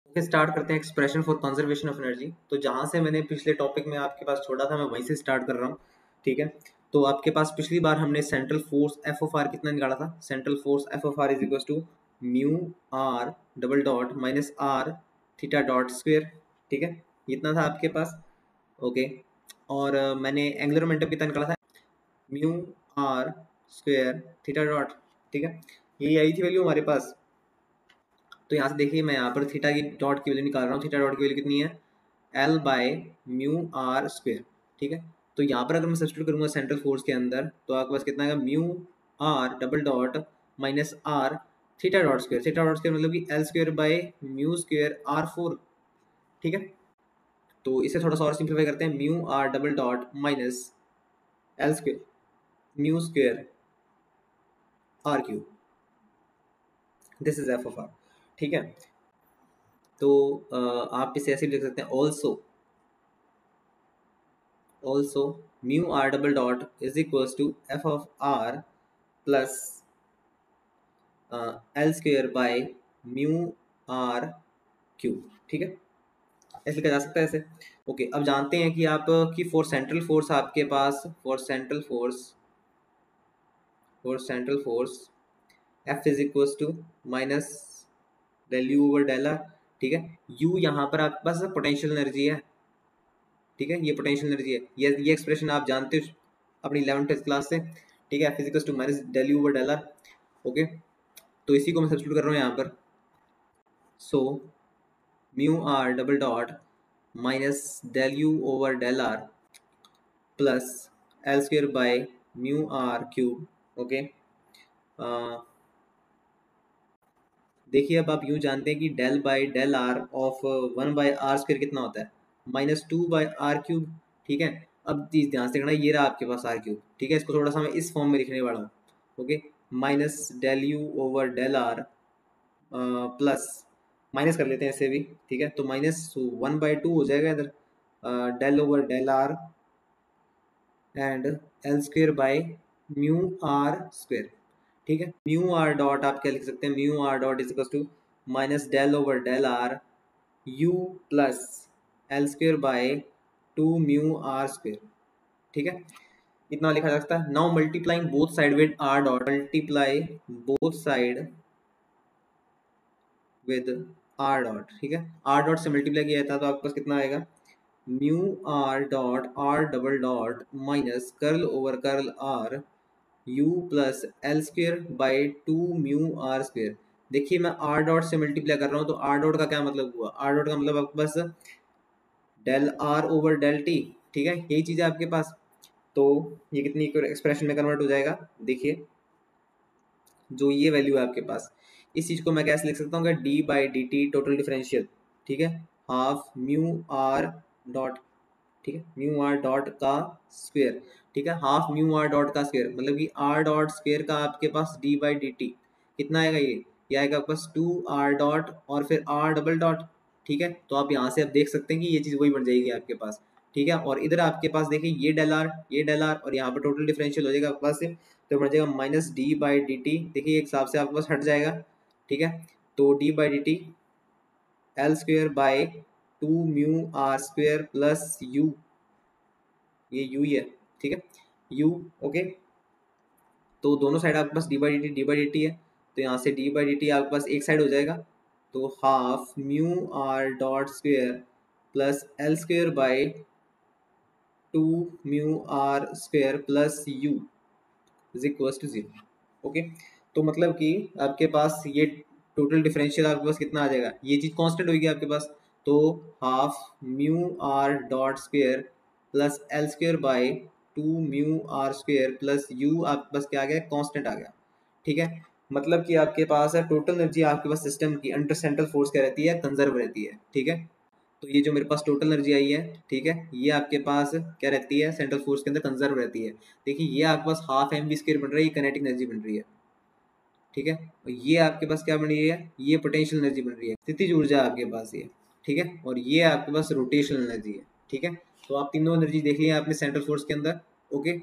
Okay, start करते हैं expression for conservation of energy. तो जहाँ से मैंने पिछले टॉपिक में आपके पास छोड़ा था मैं वहीं से स्टार्ट कर रहा हूँ। ठीक है, तो आपके पास पिछली बार हमने central force F of R कितना निकाला था। Central force F of R is equal to mu R double dot minus R theta dot square. ठीक है, इतना था आपके पास। ओके, और मैंने एंगुलर मोमेंटम कितना निकाला था, mu R square theta dot. ठीक है, यही आई थी वैल्यू हमारे पास। तो यहाँ से देखिए मैं यहाँ पर थीटा की डॉट की वैल्यू निकाल रहा हूँ। थीटा डॉट की वैल्यू कितनी है, L by mu R square. ठीक है, तो यहाँ पर अगर मैं सब्स्टिट्यूट करूँगा सेंट्रल फोर्स के अंदर तो आपके पास कितना आएगा, mu R double dot minus R theta dot square. Theta dot square मतलब कि L square by mu square R four. ठीक है, तो इसे थोड़ा सा और सिंप्लीफाई करते हैं, mu R double dot minus L square mu square R cube. This is F of R. ठीक है, तो आप इसे ऐसे भी लिख सकते हैं, also mu r double dot is equals to f of r plus l square by mu r cube. ठीक है, ऐसे लिखा जा सकता है ऐसे। ओके, अब जानते हैं कि आप कि फॉर सेंट्रल फोर्स आपके पास for central force f is equals to minus del you over del r. ठीक है, u यहाँ पर आपके पास पोटेंशियल एनर्जी है। ठीक है, ये पोटेंशियल एनर्जी है, ये एक्सप्रेशन आप जानते हो अपनी 11th क्लास से। ठीक है, physicals to minus del you over del R. Okay, तो इसी को मैं सब्स्टिट्यूट कर रहा हूँ यहाँ पर। So mu R double dot minus del you over del R plus L square by mu R cube. Okay, देखिए अब आप यूँ जानते हैं कि del by del R of 1 by R square कितना होता है, माइनस 2 बाय आर क्यूब। ठीक है, अब चीज ध्यान से करना, ये रहा आपके पास आर क्यूब। ठीक है, इसको थोड़ा सा मैं इस फॉर्म में लिखने वाला हूँ। Okay, minus del you over del R plus minus कर लेते हैं इसे भी। ठीक है, तो माइनस 1/2 हो जाएगा इधर, del over del R and L square by mu R square. ठीक है, म्यू आर डॉट आप क्या लिख सकते हैं, mu R dot is equal to minus del over del R U plus L square by 2 mu R square. ठीक है, इतना लिखा जा सकता है। Now multiplying both side with R dot, multiply both side with R dot. ठीक है, R dot से मल्टीप्लाई किया था तो आपके पास कितना आएगा, mu R dot R double dot minus curl over curl R U plus L square by 2 mu R square. देखिए मैं आर डॉट से मल्टीप्लाई कर रहा हूँ तो आर डॉट का क्या मतलब हुआ, आर डॉट का मतलब आपके पास del r over del t. ठीक है, यही चीज़ है आपके पास। तो ये कितनी एक्सप्रेशन में कन्वर्ट हो जाएगा, देखिए जो ये वैल्यू है आपके पास, इस चीज़ को मैं कैसे लिख सकता हूँ, D by D T total differential. ठीक है, हाफ म्यू आर डॉट, ठीक है, म्यू आर डॉट का स्क्वेयर। ठीक है, हाफ म्यू आर डॉट का स्क्वेयर मतलब कि आर डॉट स्क्वेयर का आपके पास डी बाई डी टी कितना आएगा, ये आएगा आपके पास 2 आर डॉट और फिर आर डबल डॉट। ठीक है, तो आप यहाँ से आप देख सकते हैं कि ये चीज़ वही बन जाएगी आपके पास। ठीक है, और इधर आपके पास देखिए ये डेल आर और यहाँ पर टोटल डिफरेंशियल हो जाएगा आपके पास से, तो बन जाएगा minus D by D T. देखिए एक हिसाब से आपके पास हट जाएगा। ठीक है, तो D by D T L square by 2 mu R square plus U, ये यू ही है। ठीक है, यू। ओके, तो दोनों साइड आपके पास डी बाई डी टी है, तो यहाँ से डी बाई डी टी आपके पास एक साइड हो जाएगा, तो half mu R dot square plus L square by 2 mu R square plus U is equal to 0। Okay, तो मतलब कि आपके पास ये टोटल डिफरेंशियल आपके पास कितना आ जाएगा, ये चीज़ कांस्टेंट होगी आपके पास, तो half mu R dot square plus L square by 2 mu R square plus U आपके पास क्या आ गया, कांस्टेंट आ गया। ठीक है, मतलब कि आपके पास है टोटल एनर्जी आपके पास सिस्टम की अंडर सेंट्रल फोर्स क्या रहती है, कंजर्व रहती है। ठीक है, तो ये जो मेरे पास टोटल एनर्जी आई है, ठीक है, ये आपके पास क्या रहती है, सेंट्रल फोर्स के अंदर कंजर्व रहती है। देखिए ये आपके पास हाफ एम वी स्क्वायर बन रही है, काइनेटिक एनर्जी बन रही है। ठीक है, और ये आपके पास क्या बन रही है, ये पोटेंशियल एनर्जी बन रही है, स्थितिज ऊर्जा आपके पास ये। ठीक है, और ये आपके पास रोटेशनल एनर्जी है। ठीक है, तो आप तीनों एनर्जी देख लिया आपने सेंट्रल फोर्स के अंदर। ओके,